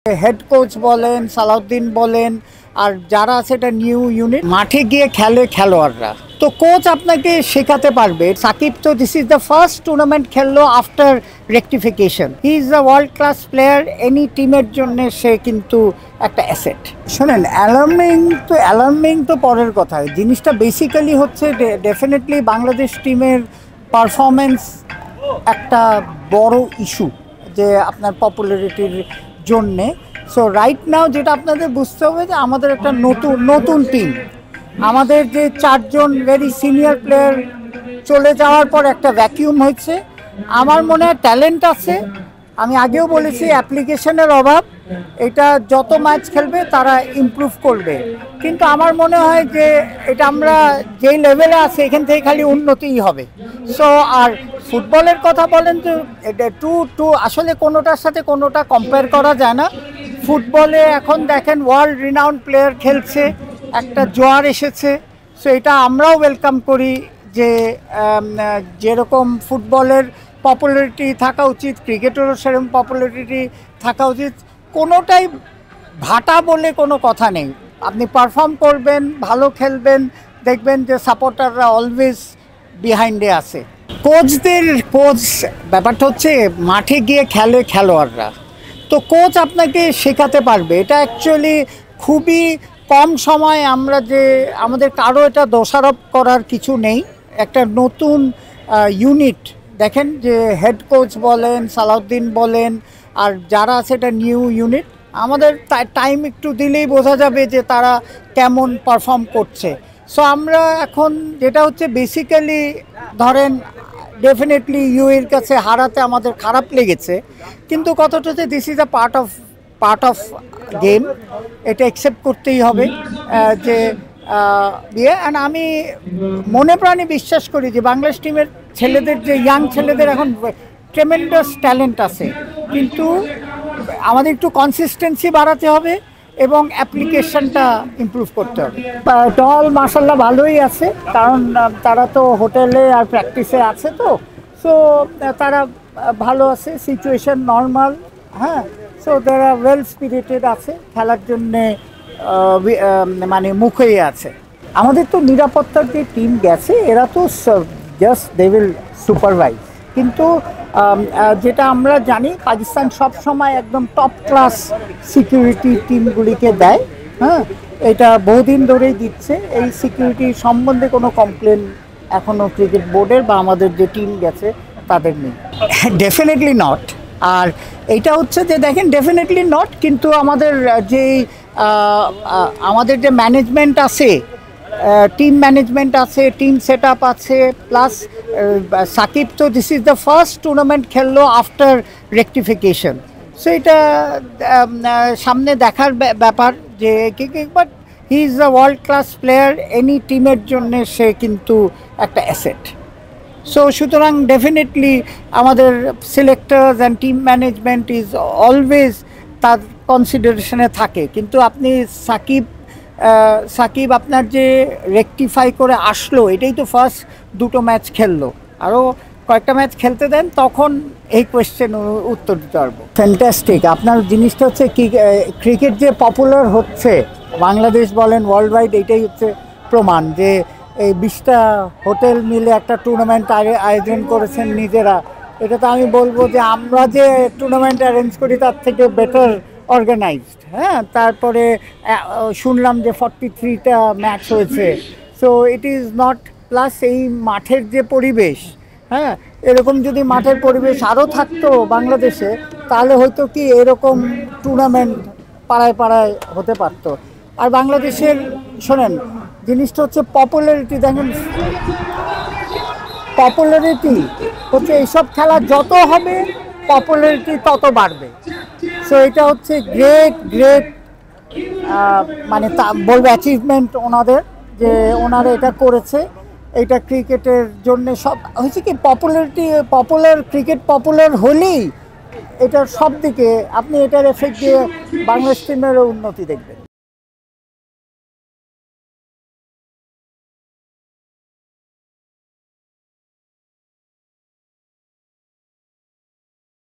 Head coach বলেন, সালাউদ্দিন বলেন, আর যারা আছে এটা নিউ ইউনিট, মাঠে গিয়ে খেলে খেলোয়াড়রা। তো কোচ আপনাকে শেখাতে পারবে। সাকিব তো this is the first tournament খেললো after rectification. He is the world class player. Any টিমের জন্য সে কিন্তু একটা অ্যাসেট। শোনেন, অ্যালার্মিং তো পরের কথা। জিনিসটা বেসিক্যালি হচ্ছে ডেফিনেটলি বাংলাদেশ টিমের পারফরমেন্স একটা বড় ইস্যু, যে আপনার পপুলারিটির জন্যে। সো রাইট নাও যেটা আপনাদের বুঝতে হবে যে আমাদের একটা নতুন টিম, আমাদের যে চারজন ভেরি সিনিয়র প্লেয়ার চলে যাওয়ার পর একটা ভ্যাকিউম হয়েছে। আমার মনে হয় ট্যালেন্ট আছে, আমি আগেও বলেছি অ্যাপ্লিকেশনের অভাব। এটা যত ম্যাচ খেলবে তারা ইমপ্রুভ করবে, কিন্তু আমার মনে হয় যে এটা আমরা যেই লেভেলে আছি এখান থেকে খালি উন্নতিই হবে। সো আর ফুটবলের কথা বলেন তো, টু আসলে কোনোটার সাথে কোনোটা কম্পেয়ার করা যায় না। ফুটবলে এখন দেখেন ওয়ার্ল্ড রিনাউন্ড প্লেয়ার খেলছে, একটা জোয়ার এসেছে। সো এটা আমরাও ওয়েলকাম করি যে যেরকম ফুটবলের পপুলারিটি থাকা উচিত, ক্রিকেটেরও সেরকম পপুলারিটি থাকা উচিত। কোনোটাই ভাটা বলে কোনো কথা নেই। আপনি পারফর্ম করবেন, ভালো খেলবেন, দেখবেন যে সাপোর্টাররা অলওয়েজ বিহাইন্ডে আছে। কোচ ব্যাপারটা হচ্ছে মাঠে গিয়ে খেলে খেলোয়াড়রা। তো কোচ আপনাকে শেখাতে পারবে। এটা অ্যাকচুয়ালি খুবই কম সময় আমরা যে আমাদের কারো এটা দোষারোপ করার কিছু নেই। একটা নতুন ইউনিট দেখেন, যে হেড কোচ বলেন, সালাউদ্দিন বলেন, আর যারা আছে এটা নিউ ইউনিট। আমাদের টাইম একটু দিলেই বোঝা যাবে যে তারা কেমন পারফর্ম করছে। সো আমরা এখন যেটা হচ্ছে বেসিক্যালি ধরেন ডেফিনেটলি ইউএর কাছে হারাতে আমাদের খারাপ লেগেছে, কিন্তু কথাটা হচ্ছে this is a part of game. এটা অ্যাকসেপ্ট করতেই হবে যে অ্যান্ড আমি মনে প্রাণে বিশ্বাস করি যে বাংলাদেশ টিমের ছেলেদের, যে ইয়াং ছেলেদের এখন ট্রেমেন্ডাস ট্যালেন্ট আছে, কিন্তু আমাদের একটু কনসিস্টেন্সি বাড়াতে হবে এবং অ্যাপ্লিকেশনটা ইমপ্রুভ করতে হবে। দল মাশাল্লাহ ভালোই আছে, কারণ তারা তো হোটেলে আর প্র্যাকটিসে আছে, তো সো তারা ভালো আছে, সিচুয়েশন নর্মাল। হ্যাঁ, সো তারা ওয়েল স্পিরিটেড আছে, খেলার জন্যে মানে মুখেই আছে। আমাদের তো নিরাপত্তার যে টিম গেছে, এরা তো জাস্ট দে উইল সুপারভাইজ। কিন্তু যেটা আমরা জানি, পাকিস্তান সব সময় একদম টপ ক্লাস সিকিউরিটি টিমগুলিকে দেয়। হ্যাঁ, এটা বহুদিন ধরেই দিচ্ছে। এই সিকিউরিটি সম্বন্ধে কোনো কমপ্লেন এখনও ক্রিকেট বোর্ডের বা আমাদের যে টিম গেছে তাদের নেই। Definitely not. আর এইটা হচ্ছে যে দেখেন, ডেফিনেটলি নট, কিন্তু আমাদের যে ম্যানেজমেন্ট আছে, টিম ম্যানেজমেন্ট আছে, টিম সেট আপ আছে, প্লাস সাকিব তো this is the first tournament খেললো আফটার রেকটিফিকেশন। সো এটা সামনে দেখার ব্যাপার যে, but he is the world class player. Any টিমের জন্য সে কিন্তু একটা অ্যাসেট। সো সুতরাং ডেফিনেটলি আমাদের selectors and team management is always তার কনসিডারেশনে থাকে। কিন্তু আপনি সাকিব আপনার যে রেকটিফাই করে আসলো, এটাই তো ফার্স্ট দুটো ম্যাচ খেললো, আরও কয়েকটা ম্যাচ খেলতে দেন, তখন এই কোয়েশ্চেন উত্তর দিতে পারবো। ফ্যান্টাস্টিক। আপনার জিনিসটা হচ্ছে কি, ক্রিকেট যে পপুলার হচ্ছে বাংলাদেশ বলেন ওয়ার্ল্ড ওয়াইড, এটাই হচ্ছে প্রমাণ যে এই 20টা হোটেল মিলে একটা টুর্নামেন্ট আয়োজন করেছেন নিজেরা। এটা তো আমি বলবো যে আমরা যে টুর্নামেন্ট অ্যারেঞ্জ করি তার থেকে বেটার অর্গানাইজড। হ্যাঁ, তারপরে শুনলাম যে 43টা ম্যাচ হয়েছে। So it is not, plus এই মাঠের যে পরিবেশ, হ্যাঁ, এরকম যদি মাঠের পরিবেশ আরও থাকতো বাংলাদেশে, তাহলে হয়তো কি এরকম টুর্নামেন্ট পাড়ায় পাড়ায় হতে পারতো। আর বাংলাদেশের শোনেন, জিনিসটা হচ্ছে পপুলারিটি। দেখেন, পপুলারিটি হচ্ছে এইসব খেলা যত হবে পপুলারিটি তত বাড়বে। সো এটা হচ্ছে গ্রেট মানে বলবো অ্যাচিভমেন্ট ওনাদের, যে ওনারা এটা করেছে। এটা ক্রিকেটের জন্য সব হয়েছে কি, ক্রিকেট পপুলার হলেই এটার সব দিকে আপনি এটার এফেক্ট দিয়ে বাংলাদেশ টিমেরও উন্নতি দেখবেন।